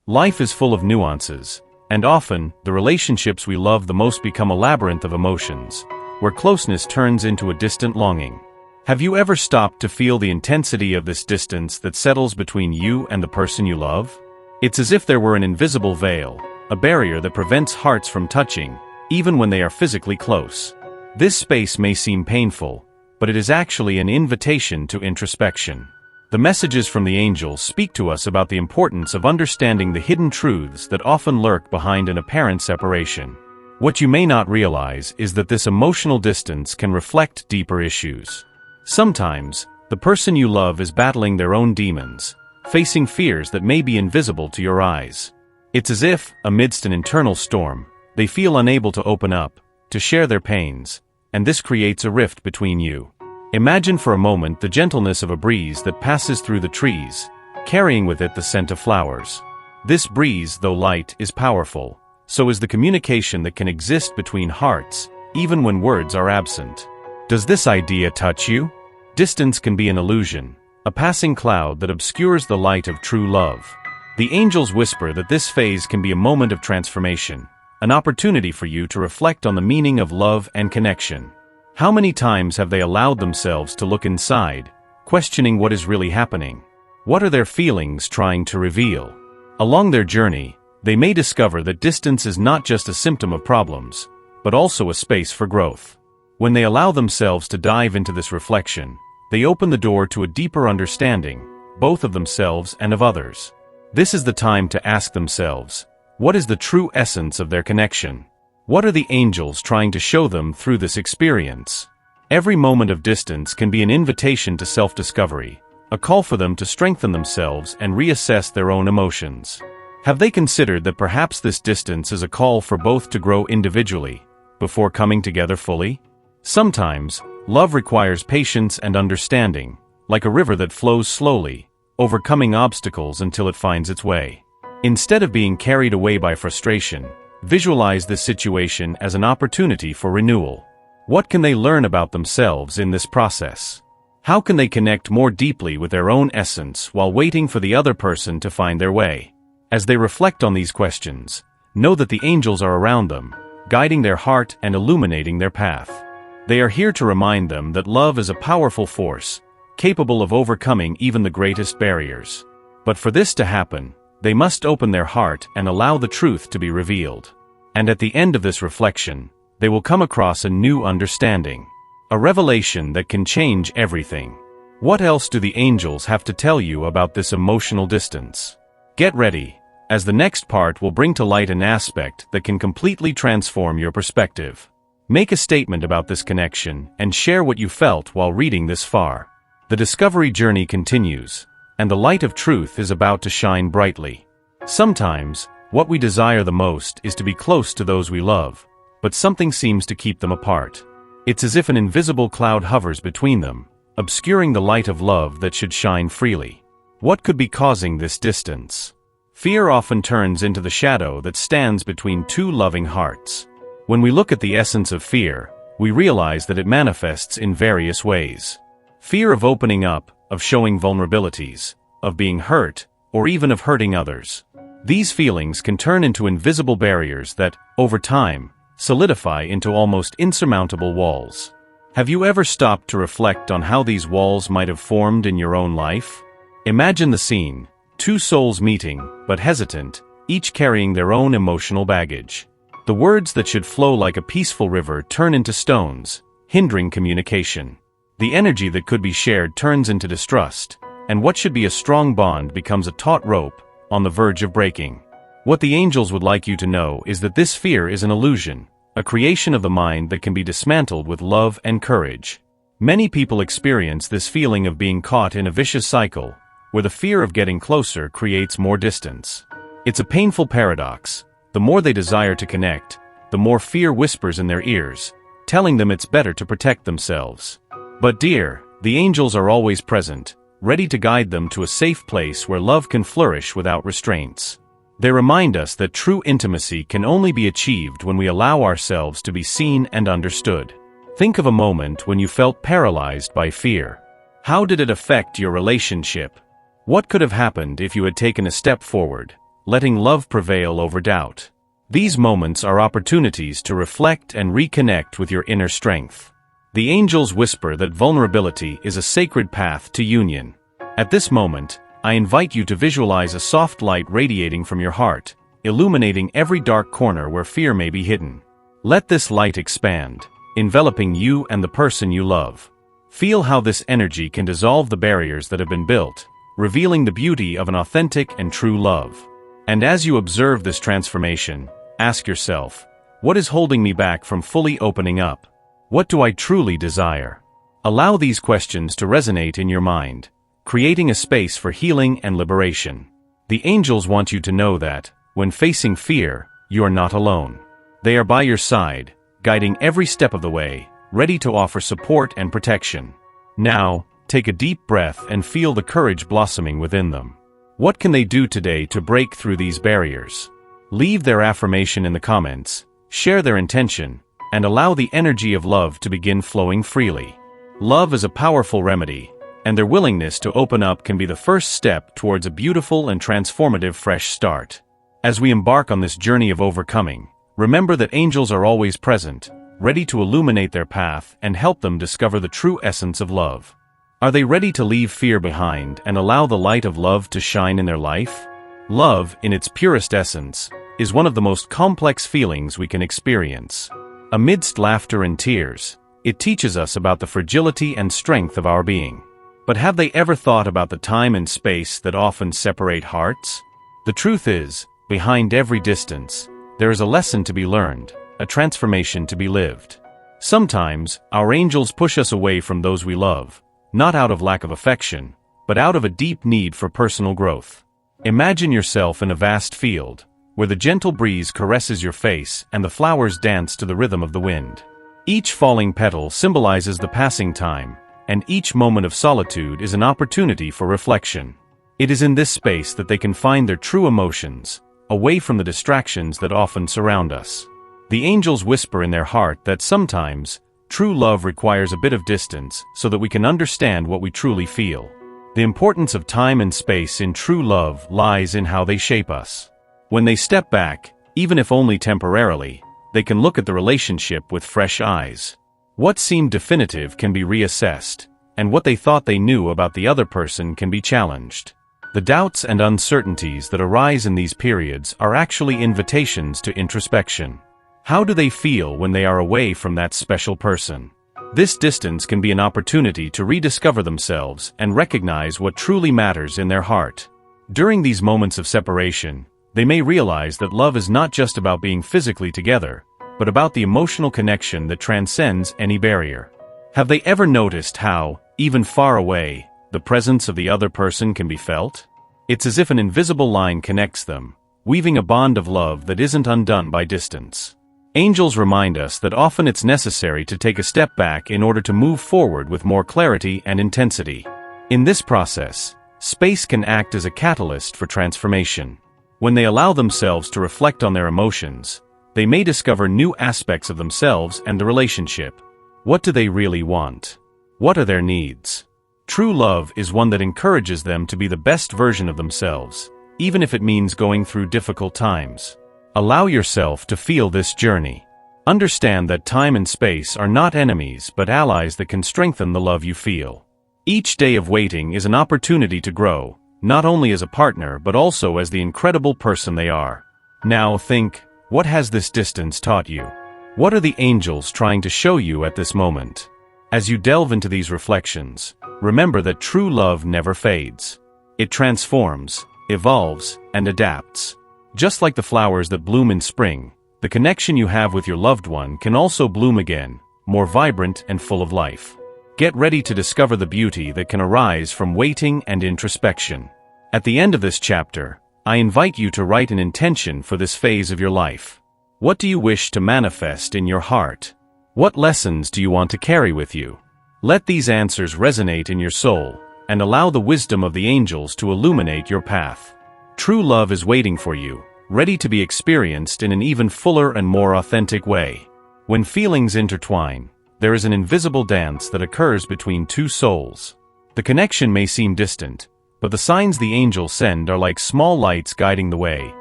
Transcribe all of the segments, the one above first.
Life is full of nuances, and often, the relationships we love the most become a labyrinth of emotions, where closeness turns into a distant longing. Have you ever stopped to feel the intensity of this distance that settles between you and the person you love? It's as if there were an invisible veil, a barrier that prevents hearts from touching, even when they are physically close. This space may seem painful, but it is actually an invitation to introspection. The messages from the angels speak to us about the importance of understanding the hidden truths that often lurk behind an apparent separation. What you may not realize is that this emotional distance can reflect deeper issues. Sometimes, the person you love is battling their own demons, facing fears that may be invisible to your eyes. It's as if, amidst an internal storm, they feel unable to open up, to share their pains, and this creates a rift between you. Imagine for a moment the gentleness of a breeze that passes through the trees, carrying with it the scent of flowers. This breeze, though light, is powerful, so is the communication that can exist between hearts, even when words are absent. Does this idea touch you? Distance can be an illusion, a passing cloud that obscures the light of true love. The angels whisper that this phase can be a moment of transformation, an opportunity for you to reflect on the meaning of love and connection. How many times have they allowed themselves to look inside, questioning what is really happening? What are their feelings trying to reveal? Along their journey, they may discover that distance is not just a symptom of problems, but also a space for growth. When they allow themselves to dive into this reflection, they open the door to a deeper understanding, both of themselves and of others. This is the time to ask themselves, what is the true essence of their connection? What are the angels trying to show them through this experience? Every moment of distance can be an invitation to self-discovery, a call for them to strengthen themselves and reassess their own emotions. Have they considered that perhaps this distance is a call for both to grow individually, before coming together fully? Sometimes, love requires patience and understanding, like a river that flows slowly, overcoming obstacles until it finds its way. Instead of being carried away by frustration, visualize this situation as an opportunity for renewal. What can they learn about themselves in this process? How can they connect more deeply with their own essence while waiting for the other person to find their way? As they reflect on these questions, know that the angels are around them, guiding their heart and illuminating their path. They are here to remind them that love is a powerful force, capable of overcoming even the greatest barriers. But for this to happen, they must open their heart and allow the truth to be revealed. And at the end of this reflection, they will come across a new understanding. A revelation that can change everything. What else do the angels have to tell you about this emotional distance? Get ready, as the next part will bring to light an aspect that can completely transform your perspective. Make a statement about this connection and share what you felt while reading this far. The discovery journey continues, and the light of truth is about to shine brightly. Sometimes, what we desire the most is to be close to those we love, but something seems to keep them apart. It's as if an invisible cloud hovers between them, obscuring the light of love that should shine freely. What could be causing this distance? Fear often turns into the shadow that stands between two loving hearts. When we look at the essence of fear, we realize that it manifests in various ways. Fear of opening up, of showing vulnerabilities, of being hurt, or even of hurting others. These feelings can turn into invisible barriers that, over time, solidify into almost insurmountable walls. Have you ever stopped to reflect on how these walls might have formed in your own life? Imagine the scene, two souls meeting, but hesitant, each carrying their own emotional baggage. The words that should flow like a peaceful river turn into stones, hindering communication. The energy that could be shared turns into distrust, and what should be a strong bond becomes a taut rope, on the verge of breaking. What the angels would like you to know is that this fear is an illusion, a creation of the mind that can be dismantled with love and courage. Many people experience this feeling of being caught in a vicious cycle, where the fear of getting closer creates more distance. It's a painful paradox. The more they desire to connect, the more fear whispers in their ears, telling them it's better to protect themselves. But dear, the angels are always present, ready to guide them to a safe place where love can flourish without restraints. They remind us that true intimacy can only be achieved when we allow ourselves to be seen and understood. Think of a moment when you felt paralyzed by fear. How did it affect your relationship? What could have happened if you had taken a step forward, letting love prevail over doubt. These moments are opportunities to reflect and reconnect with your inner strength. The angels whisper that vulnerability is a sacred path to union. At this moment, I invite you to visualize a soft light radiating from your heart, illuminating every dark corner where fear may be hidden. Let this light expand, enveloping you and the person you love. Feel how this energy can dissolve the barriers that have been built, revealing the beauty of an authentic and true love. And as you observe this transformation, ask yourself, what is holding me back from fully opening up? What do I truly desire? Allow these questions to resonate in your mind, creating a space for healing and liberation. The angels want you to know that, when facing fear, you are not alone. They are by your side, guiding every step of the way, ready to offer support and protection. Now, take a deep breath and feel the courage blossoming within them. What can they do today to break through these barriers? Leave their affirmation in the comments, share their intention, and allow the energy of love to begin flowing freely. Love is a powerful remedy, and their willingness to open up can be the first step towards a beautiful and transformative fresh start. As we embark on this journey of overcoming, remember that angels are always present, ready to illuminate their path and help them discover the true essence of love. Are they ready to leave fear behind and allow the light of love to shine in their life? Love, in its purest essence, is one of the most complex feelings we can experience. Amidst laughter and tears, it teaches us about the fragility and strength of our being. But have they ever thought about the time and space that often separate hearts? The truth is, behind every distance, there is a lesson to be learned, a transformation to be lived. Sometimes, our angels push us away from those we love, not out of lack of affection, but out of a deep need for personal growth. Imagine yourself in a vast field, where the gentle breeze caresses your face and the flowers dance to the rhythm of the wind. Each falling petal symbolizes the passing time, and each moment of solitude is an opportunity for reflection. It is in this space that they can find their true emotions, away from the distractions that often surround us. The angels whisper in their heart that sometimes, true love requires a bit of distance so that we can understand what we truly feel. The importance of time and space in true love lies in how they shape us. When they step back, even if only temporarily, they can look at the relationship with fresh eyes. What seemed definitive can be reassessed, and what they thought they knew about the other person can be challenged. The doubts and uncertainties that arise in these periods are actually invitations to introspection. How do they feel when they are away from that special person? This distance can be an opportunity to rediscover themselves and recognize what truly matters in their heart. During these moments of separation, they may realize that love is not just about being physically together, but about the emotional connection that transcends any barrier. Have they ever noticed how, even far away, the presence of the other person can be felt? It's as if an invisible line connects them, weaving a bond of love that isn't undone by distance. Angels remind us that often it's necessary to take a step back in order to move forward with more clarity and intensity. In this process, space can act as a catalyst for transformation. When they allow themselves to reflect on their emotions, they may discover new aspects of themselves and the relationship. What do they really want? What are their needs? True love is one that encourages them to be the best version of themselves, even if it means going through difficult times. Allow yourself to feel this journey. Understand that time and space are not enemies but allies that can strengthen the love you feel. Each day of waiting is an opportunity to grow, not only as a partner but also as the incredible person they are. Now think, what has this distance taught you? What are the angels trying to show you at this moment? As you delve into these reflections, remember that true love never fades. It transforms, evolves, and adapts. Just like the flowers that bloom in spring, the connection you have with your loved one can also bloom again, more vibrant and full of life. Get ready to discover the beauty that can arise from waiting and introspection. At the end of this chapter, I invite you to write an intention for this phase of your life. What do you wish to manifest in your heart? What lessons do you want to carry with you? Let these answers resonate in your soul, and allow the wisdom of the angels to illuminate your path. True love is waiting for you, ready to be experienced in an even fuller and more authentic way. When feelings intertwine, there is an invisible dance that occurs between two souls. The connection may seem distant, But the signs the angels send are like small lights guiding the way,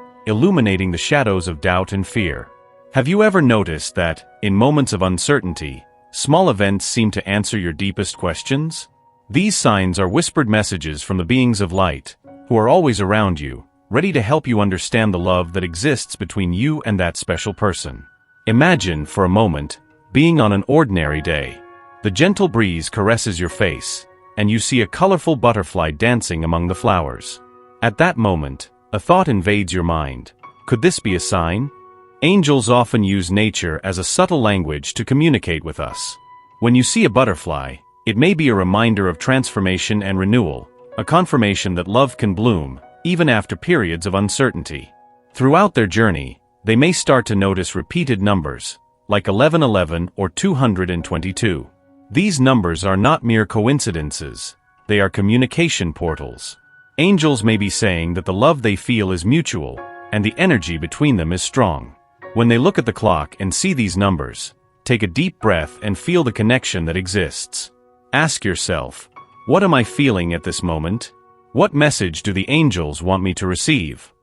illuminating the shadows of doubt and fear. Have you ever noticed that, in moments of uncertainty, small events seem to answer your deepest questions? These signs are whispered messages from the beings of light, who are always around you, ready to help you understand the love that exists between you and that special person. Imagine, for a moment, being on an ordinary day. The gentle breeze caresses your face, and you see a colorful butterfly dancing among the flowers. At that moment, a thought invades your mind. Could this be a sign? Angels often use nature as a subtle language to communicate with us. When you see a butterfly, it may be a reminder of transformation and renewal, a confirmation that love can bloom, even after periods of uncertainty. Throughout their journey, they may start to notice repeated numbers, like 1111 or 222. These numbers are not mere coincidences, they are communication portals. Angels may be saying that the love they feel is mutual, and the energy between them is strong. When they look at the clock and see these numbers, take a deep breath and feel the connection that exists. Ask yourself, what am I feeling at this moment? What message do the angels want me to receive?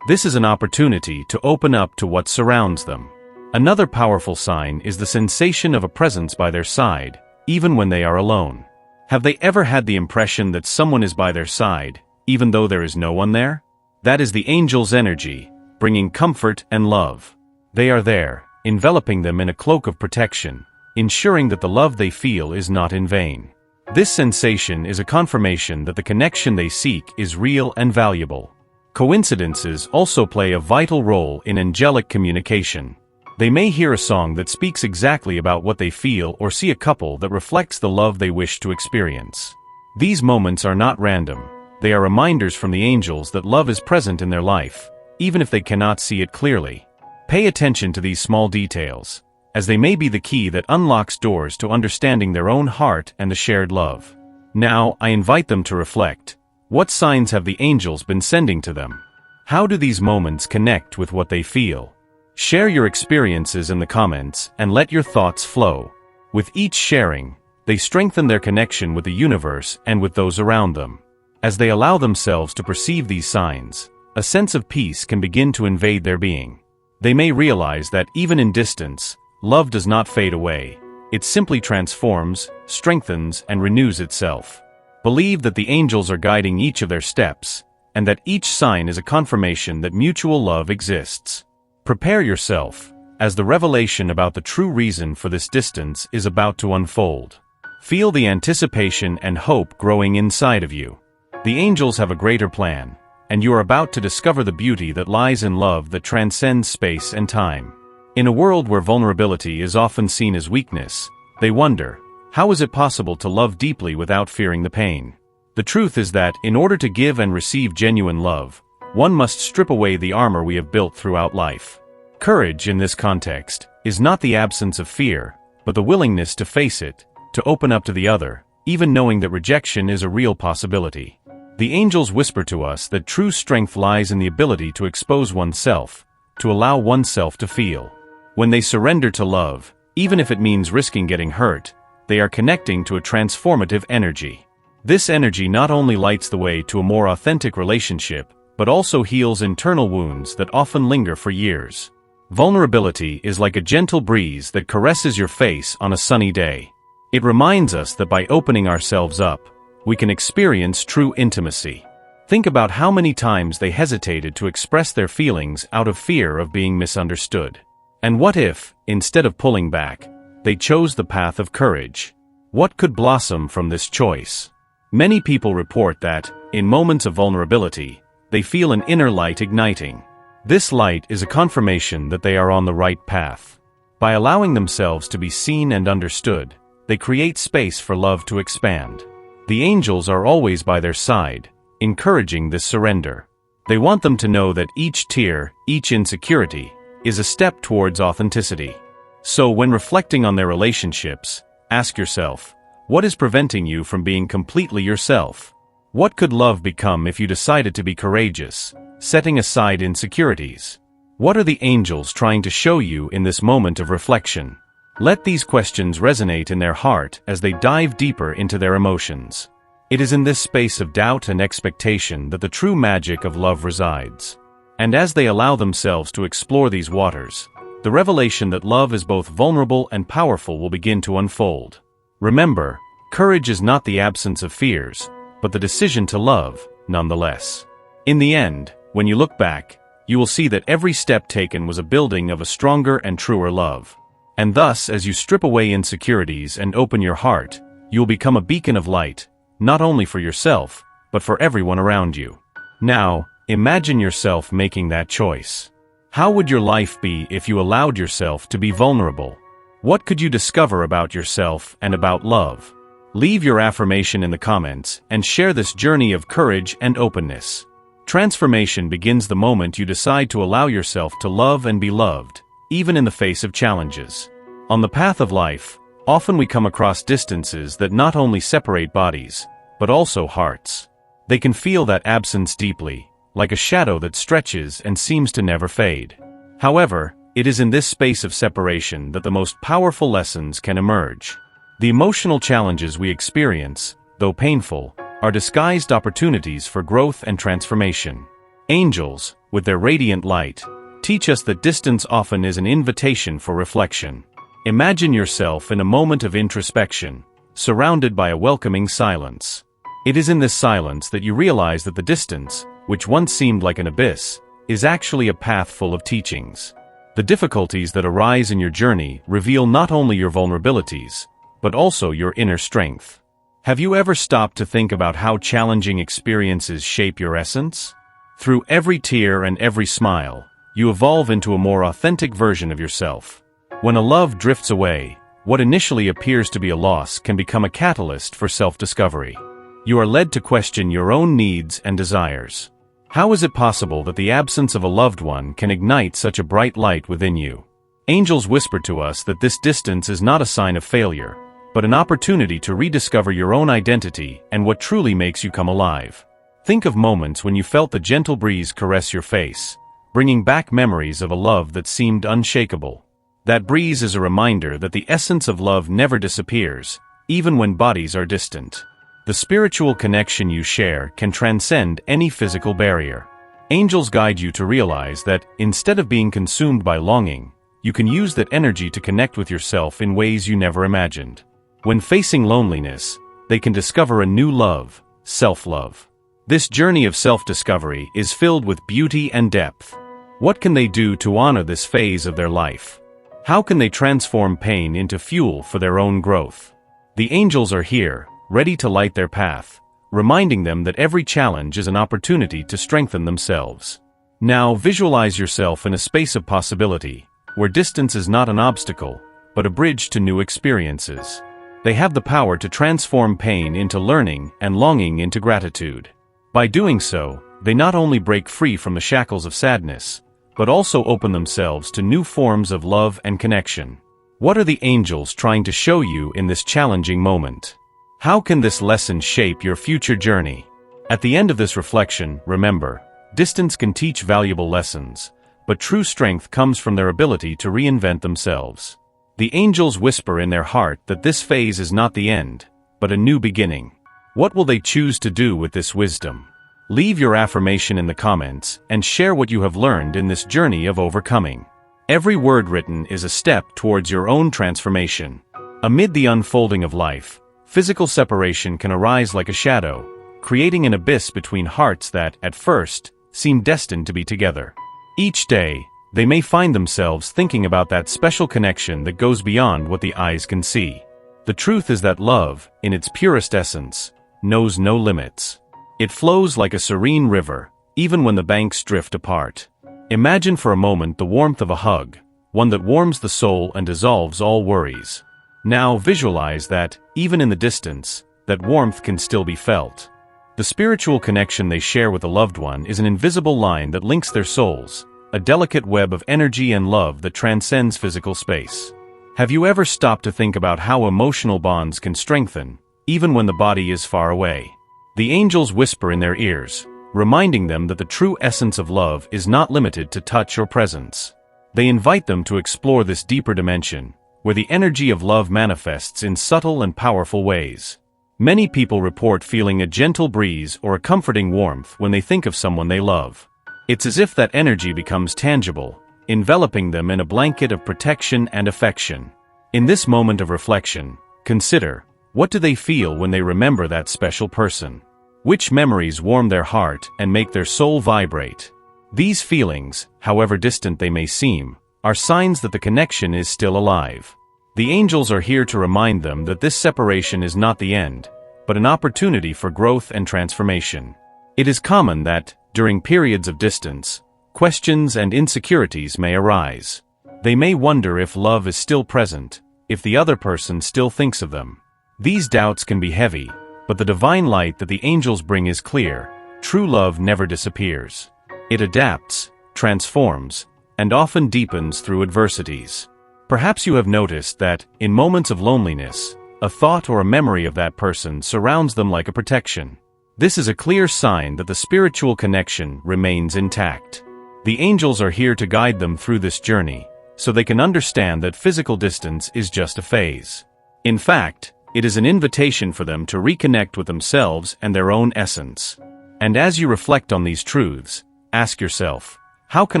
This is an opportunity to open up to what surrounds them. Another powerful sign is the sensation of a presence by their side, even when they are alone. Have they ever had the impression that someone is by their side, even though there is no one there? That is the angel's energy, bringing comfort and love. They are there, enveloping them in a cloak of protection, ensuring that the love they feel is not in vain. This sensation is a confirmation that the connection they seek is real and valuable. Coincidences also play a vital role in angelic communication. They may hear a song that speaks exactly about what they feel or see a couple that reflects the love they wish to experience. These moments are not random. They are reminders from the angels that love is present in their life, even if they cannot see it clearly. Pay attention to these small details, as they may be the key that unlocks doors to understanding their own heart and the shared love. Now, I invite them to reflect. What signs have the angels been sending to them? How do these moments connect with what they feel? Share your experiences in the comments and let your thoughts flow. With each sharing, they strengthen their connection with the universe and with those around them. As they allow themselves to perceive these signs, a sense of peace can begin to invade their being. They may realize that even in distance, love does not fade away. It simply transforms, strengthens, and renews itself. Believe that the angels are guiding each of their steps, and that each sign is a confirmation that mutual love exists. Prepare yourself, as the revelation about the true reason for this distance is about to unfold. Feel the anticipation and hope growing inside of you. The angels have a greater plan, and you are about to discover the beauty that lies in love that transcends space and time. In a world where vulnerability is often seen as weakness, they wonder, how is it possible to love deeply without fearing the pain? The truth is that, in order to give and receive genuine love, one must strip away the armor we have built throughout life. Courage, in this context, is not the absence of fear, but the willingness to face it, to open up to the other, even knowing that rejection is a real possibility. The angels whisper to us that true strength lies in the ability to expose oneself, to allow oneself to feel. When they surrender to love, even if it means risking getting hurt, they are connecting to a transformative energy. This energy not only lights the way to a more authentic relationship, but also heals internal wounds that often linger for years. Vulnerability is like a gentle breeze that caresses your face on a sunny day. It reminds us that by opening ourselves up, we can experience true intimacy. Think about how many times they hesitated to express their feelings out of fear of being misunderstood. And what if, instead of pulling back, they chose the path of courage? What could blossom from this choice? Many people report that, in moments of vulnerability, they feel an inner light igniting. This light is a confirmation that they are on the right path. By allowing themselves to be seen and understood, they create space for love to expand. The angels are always by their side, encouraging this surrender. They want them to know that each tear, each insecurity, is a step towards authenticity. So when reflecting on their relationships, ask yourself, what is preventing you from being completely yourself? What could love become if you decided to be courageous, setting aside insecurities? What are the angels trying to show you in this moment of reflection? Let these questions resonate in their heart as they dive deeper into their emotions. It is in this space of doubt and expectation that the true magic of love resides. And as they allow themselves to explore these waters, the revelation that love is both vulnerable and powerful will begin to unfold. Remember, courage is not the absence of fears, but the decision to love, nonetheless. In the end, when you look back, you will see that every step taken was a building of a stronger and truer love. And thus, as you strip away insecurities and open your heart, you will become a beacon of light, not only for yourself, but for everyone around you. Now, imagine yourself making that choice. How would your life be if you allowed yourself to be vulnerable? What could you discover about yourself and about love? Leave your affirmation in the comments and share this journey of courage and openness. Transformation begins the moment you decide to allow yourself to love and be loved, even in the face of challenges. On the path of life, often we come across distances that not only separate bodies, but also hearts. They can feel that absence deeply, like a shadow that stretches and seems to never fade. However, it is in this space of separation that the most powerful lessons can emerge. The emotional challenges we experience, though painful, are disguised opportunities for growth and transformation. Angels, with their radiant light, teach us that distance often is an invitation for reflection. Imagine yourself in a moment of introspection, surrounded by a welcoming silence. It is in this silence that you realize that the distance, which once seemed like an abyss, is actually a path full of teachings. The difficulties that arise in your journey reveal not only your vulnerabilities, but also your inner strength. Have you ever stopped to think about how challenging experiences shape your essence? Through every tear and every smile, you evolve into a more authentic version of yourself. When a love drifts away, what initially appears to be a loss can become a catalyst for self-discovery. You are led to question your own needs and desires. How is it possible that the absence of a loved one can ignite such a bright light within you? Angels whisper to us that this distance is not a sign of failure, but an opportunity to rediscover your own identity and what truly makes you come alive. Think of moments when you felt the gentle breeze caress your face, bringing back memories of a love that seemed unshakable. That breeze is a reminder that the essence of love never disappears, even when bodies are distant. The spiritual connection you share can transcend any physical barrier. Angels guide you to realize that, instead of being consumed by longing, you can use that energy to connect with yourself in ways you never imagined. When facing loneliness, they can discover a new love, self-love. This journey of self-discovery is filled with beauty and depth. What can they do to honor this phase of their life? How can they transform pain into fuel for their own growth? The angels are here, ready to light their path, reminding them that every challenge is an opportunity to strengthen themselves. Now visualize yourself in a space of possibility, where distance is not an obstacle, but a bridge to new experiences. They have the power to transform pain into learning and longing into gratitude. By doing so, they not only break free from the shackles of sadness, but also open themselves to new forms of love and connection. What are the angels trying to show you in this challenging moment? How can this lesson shape your future journey? At the end of this reflection, remember, distance can teach valuable lessons, but true strength comes from their ability to reinvent themselves. The angels whisper in their heart that this phase is not the end, but a new beginning. What will they choose to do with this wisdom? Leave your affirmation in the comments and share what you have learned in this journey of overcoming. Every word written is a step towards your own transformation. Amid the unfolding of life, physical separation can arise like a shadow, creating an abyss between hearts that, at first, seem destined to be together. Each day, they may find themselves thinking about that special connection that goes beyond what the eyes can see. The truth is that love, in its purest essence, knows no limits. It flows like a serene river, even when the banks drift apart. Imagine for a moment the warmth of a hug, one that warms the soul and dissolves all worries. Now visualize that, even in the distance, that warmth can still be felt. The spiritual connection they share with a loved one is an invisible line that links their souls, a delicate web of energy and love that transcends physical space. Have you ever stopped to think about how emotional bonds can strengthen, even when the body is far away? The angels whisper in their ears, reminding them that the true essence of love is not limited to touch or presence. They invite them to explore this deeper dimension, where the energy of love manifests in subtle and powerful ways. Many people report feeling a gentle breeze or a comforting warmth when they think of someone they love. It's as if that energy becomes tangible, enveloping them in a blanket of protection and affection. In this moment of reflection, consider, what do they feel when they remember that special person? Which memories warm their heart and make their soul vibrate? These feelings, however distant they may seem, are signs that the connection is still alive. The angels are here to remind them that this separation is not the end, but an opportunity for growth and transformation. It is common that, during periods of distance, questions and insecurities may arise. They may wonder if love is still present, if the other person still thinks of them. These doubts can be heavy, but the divine light that the angels bring is clear. True love never disappears. It adapts, transforms, and often deepens through adversities. Perhaps you have noticed that, in moments of loneliness, a thought or a memory of that person surrounds them like a protection. This is a clear sign that the spiritual connection remains intact. The angels are here to guide them through this journey, so they can understand that physical distance is just a phase. In fact, it is an invitation for them to reconnect with themselves and their own essence. And as you reflect on these truths, ask yourself, how can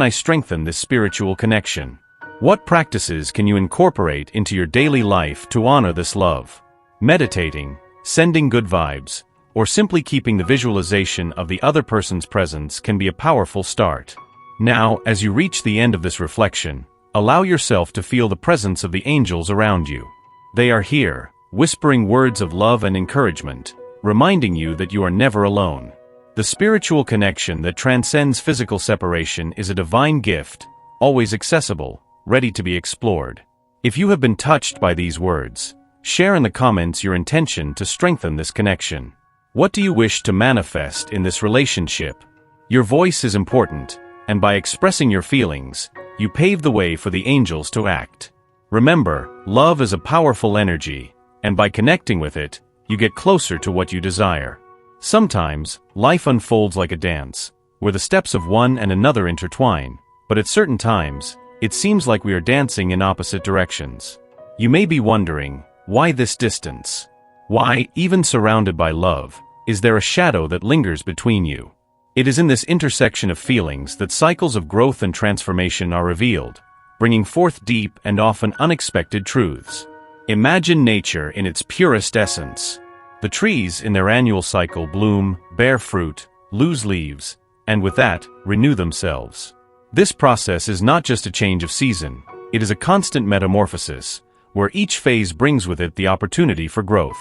I strengthen this spiritual connection? What practices can you incorporate into your daily life to honor this love? Meditating, sending good vibes, or simply keeping the visualization of the other person's presence can be a powerful start. Now, as you reach the end of this reflection, allow yourself to feel the presence of the angels around you. They are here, whispering words of love and encouragement, reminding you that you are never alone. The spiritual connection that transcends physical separation is a divine gift, always accessible, ready to be explored. If you have been touched by these words, share in the comments your intention to strengthen this connection. What do you wish to manifest in this relationship? Your voice is important, and by expressing your feelings, you pave the way for the angels to act. Remember, love is a powerful energy, and by connecting with it, you get closer to what you desire. Sometimes, life unfolds like a dance, where the steps of one and another intertwine, but at certain times, it seems like we are dancing in opposite directions. You may be wondering, why this distance? Why, even surrounded by love, is there a shadow that lingers between you? It is in this intersection of feelings that cycles of growth and transformation are revealed, bringing forth deep and often unexpected truths. Imagine nature in its purest essence. The trees in their annual cycle bloom, bear fruit, lose leaves, and with that, renew themselves. This process is not just a change of season, it is a constant metamorphosis, where each phase brings with it the opportunity for growth.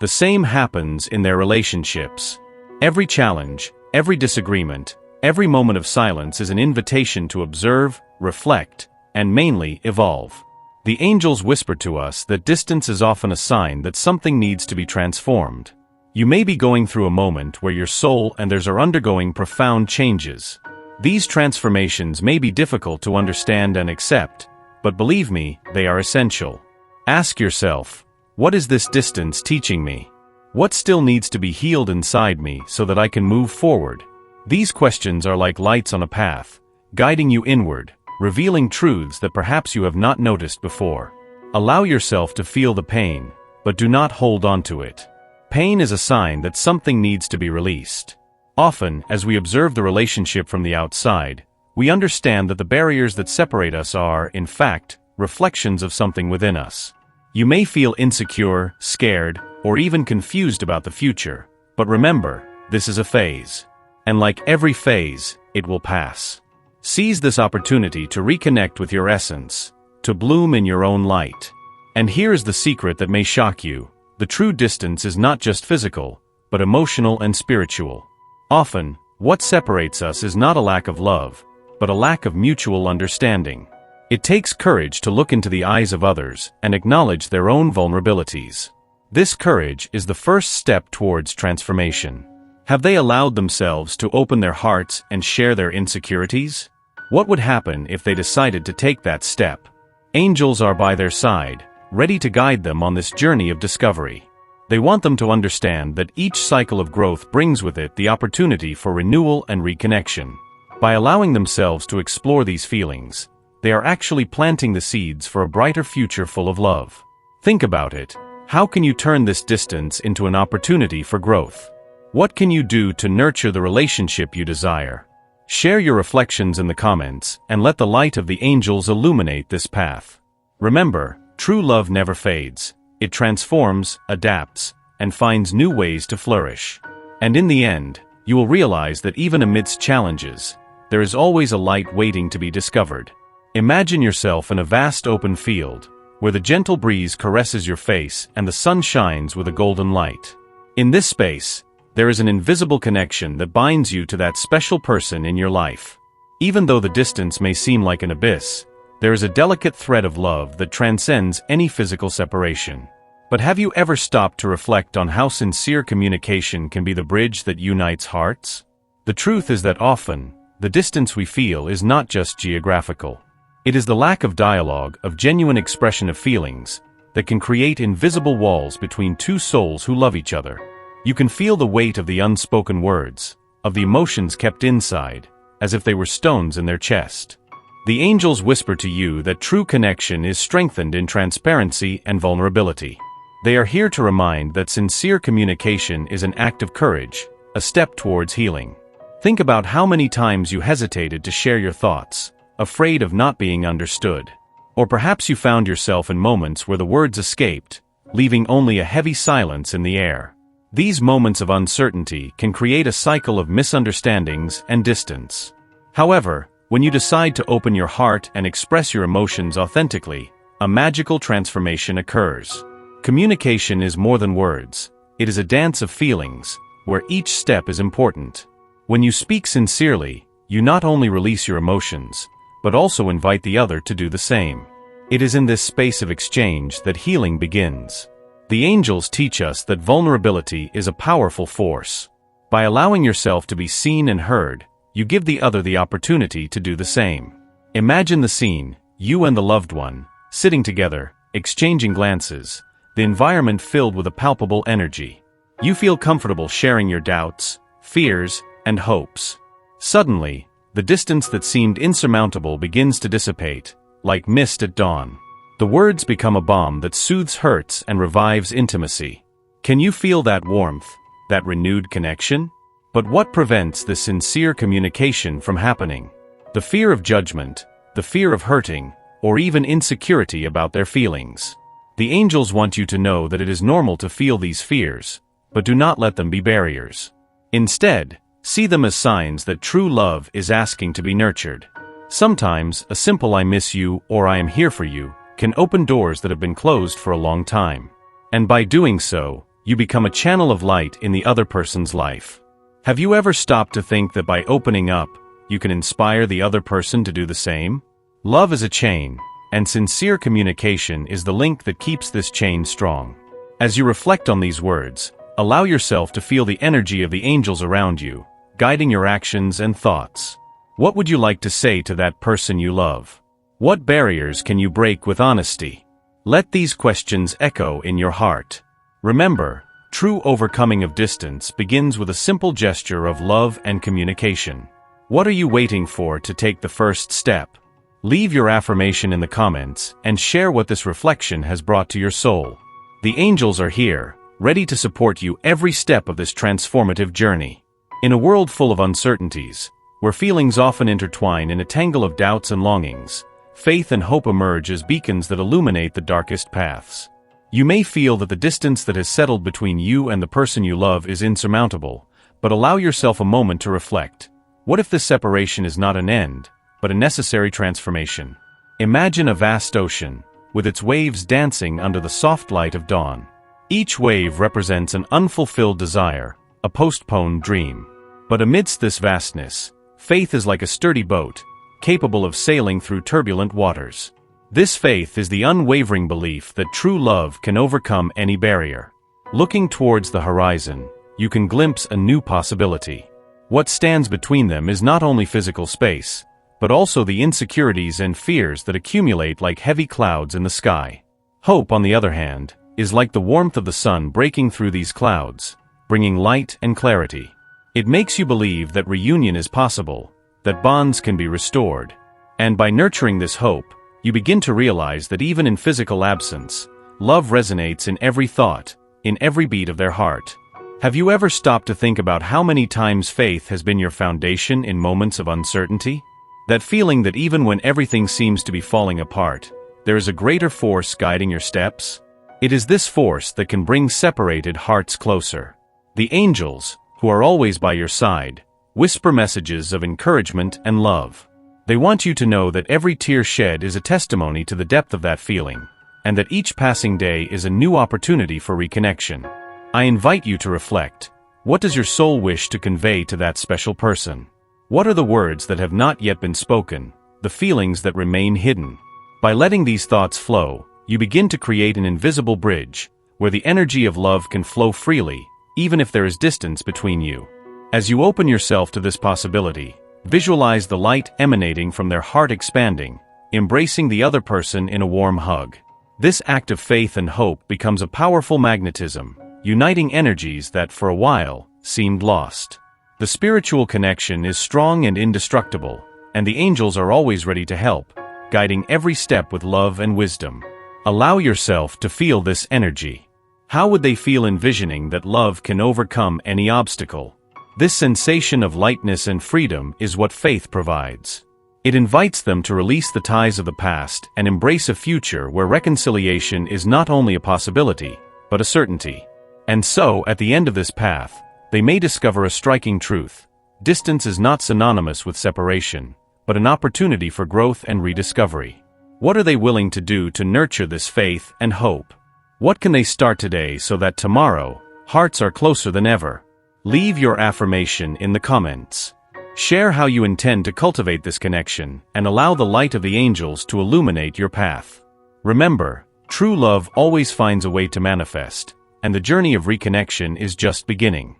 The same happens in their relationships. Every challenge, every disagreement, every moment of silence is an invitation to observe, reflect, and mainly evolve. The angels whisper to us that distance is often a sign that something needs to be transformed. You may be going through a moment where your soul and theirs are undergoing profound changes. These transformations may be difficult to understand and accept, but believe me, they are essential. Ask yourself, what is this distance teaching me? What still needs to be healed inside me so that I can move forward? These questions are like lights on a path, guiding you inward, revealing truths that perhaps you have not noticed before. Allow yourself to feel the pain, but do not hold on to it. Pain is a sign that something needs to be released. Often, as we observe the relationship from the outside, we understand that the barriers that separate us are, in fact, reflections of something within us. You may feel insecure, scared, or even confused about the future, but remember, this is a phase. And like every phase, it will pass. Seize this opportunity to reconnect with your essence, to bloom in your own light. And here is the secret that may shock you. The true distance is not just physical, but emotional and spiritual. Often, what separates us is not a lack of love, but a lack of mutual understanding. It takes courage to look into the eyes of others and acknowledge their own vulnerabilities. This courage is the first step towards transformation. Have they allowed themselves to open their hearts and share their insecurities? What would happen if they decided to take that step? Angels are by their side, ready to guide them on this journey of discovery. They want them to understand that each cycle of growth brings with it the opportunity for renewal and reconnection. By allowing themselves to explore these feelings, they are actually planting the seeds for a brighter future full of love. Think about it. How can you turn this distance into an opportunity for growth? What can you do to nurture the relationship you desire? Share your reflections in the comments and let the light of the angels illuminate this path. Remember, true love never fades. It transforms, adapts, and finds new ways to flourish. And in the end, you will realize that even amidst challenges, there is always a light waiting to be discovered. Imagine yourself in a vast open field, where the gentle breeze caresses your face and the sun shines with a golden light. In this space, there is an invisible connection that binds you to that special person in your life. Even though the distance may seem like an abyss, there is a delicate thread of love that transcends any physical separation. But have you ever stopped to reflect on how sincere communication can be the bridge that unites hearts? The truth is that often, the distance we feel is not just geographical. It is the lack of dialogue, of genuine expression of feelings, that can create invisible walls between two souls who love each other. You can feel the weight of the unspoken words, of the emotions kept inside, as if they were stones in their chest. The angels whisper to you that true connection is strengthened in transparency and vulnerability. They are here to remind that sincere communication is an act of courage, a step towards healing. Think about how many times you hesitated to share your thoughts, afraid of not being understood. Or perhaps you found yourself in moments where the words escaped, leaving only a heavy silence in the air. These moments of uncertainty can create a cycle of misunderstandings and distance. However, when you decide to open your heart and express your emotions authentically, a magical transformation occurs. Communication is more than words. It is a dance of feelings, where each step is important. When you speak sincerely, you not only release your emotions, but also invite the other to do the same. It is in this space of exchange that healing begins. The angels teach us that vulnerability is a powerful force. By allowing yourself to be seen and heard, you give the other the opportunity to do the same. Imagine the scene, you and the loved one, sitting together, exchanging glances, the environment filled with a palpable energy. You feel comfortable sharing your doubts, fears, and hopes. Suddenly, the distance that seemed insurmountable begins to dissipate, like mist at dawn. The words become a balm that soothes hurts and revives intimacy. Can you feel that warmth, that renewed connection? But what prevents this sincere communication from happening? The fear of judgment, the fear of hurting, or even insecurity about their feelings. The angels want you to know that it is normal to feel these fears, but do not let them be barriers. Instead, see them as signs that true love is asking to be nurtured. Sometimes, a simple "I miss you" or "I am here for you" can open doors that have been closed for a long time. And by doing so, you become a channel of light in the other person's life. Have you ever stopped to think that by opening up, you can inspire the other person to do the same? Love is a chain, and sincere communication is the link that keeps this chain strong. As you reflect on these words, allow yourself to feel the energy of the angels around you, guiding your actions and thoughts. What would you like to say to that person you love? What barriers can you break with honesty? Let these questions echo in your heart. Remember, true overcoming of distance begins with a simple gesture of love and communication. What are you waiting for to take the first step? Leave your affirmation in the comments and share what this reflection has brought to your soul. The angels are here, ready to support you every step of this transformative journey. In a world full of uncertainties, where feelings often intertwine in a tangle of doubts and longings, faith and hope emerge as beacons that illuminate the darkest paths. You may feel that the distance that has settled between you and the person you love is insurmountable, but allow yourself a moment to reflect. What if this separation is not an end, but a necessary transformation? Imagine a vast ocean, with its waves dancing under the soft light of dawn. Each wave represents an unfulfilled desire, a postponed dream. But amidst this vastness, faith is like a sturdy boat, capable of sailing through turbulent waters. This faith is the unwavering belief that true love can overcome any barrier. Looking towards the horizon, you can glimpse a new possibility. What stands between them is not only physical space, but also the insecurities and fears that accumulate like heavy clouds in the sky. Hope, on the other hand, is like the warmth of the sun breaking through these clouds, bringing light and clarity. It makes you believe that reunion is possible, that bonds can be restored. And by nurturing this hope, you begin to realize that even in physical absence, Love resonates in every thought, in every beat of their heart. Have you ever stopped to think about how many times faith has been your foundation in moments of uncertainty? That feeling that even when everything seems to be falling apart, there is a greater force guiding your steps? It is this force that can bring separated hearts closer. The angels, who are always by your side, whisper messages of encouragement and love. They want you to know that every tear shed is a testimony to the depth of that feeling, and that each passing day is a new opportunity for reconnection. I invite you to reflect. What does your soul wish to convey to that special person? What are the words that have not yet been spoken, the feelings that remain hidden? By letting these thoughts flow, you begin to create an invisible bridge, where the energy of love can flow freely, even if there is distance between you. As you open yourself to this possibility, visualize the light emanating from their heart expanding, embracing the other person in a warm hug. This act of faith and hope becomes a powerful magnetism, uniting energies that for a while seemed lost. The spiritual connection is strong and indestructible, and the angels are always ready to help, guiding every step with love and wisdom. Allow yourself to feel this energy. How would they feel envisioning that love can overcome any obstacle? This sensation of lightness and freedom is what faith provides. It invites them to release the ties of the past and embrace a future where reconciliation is not only a possibility, but a certainty. And so, at the end of this path, they may discover a striking truth. Distance is not synonymous with separation, but an opportunity for growth and rediscovery. What are they willing to do to nurture this faith and hope? What can they start today so that tomorrow, hearts are closer than ever? Leave your affirmation in the comments. Share how you intend to cultivate this connection and allow the light of the angels to illuminate your path. Remember, true love always finds a way to manifest, and the journey of reconnection is just beginning.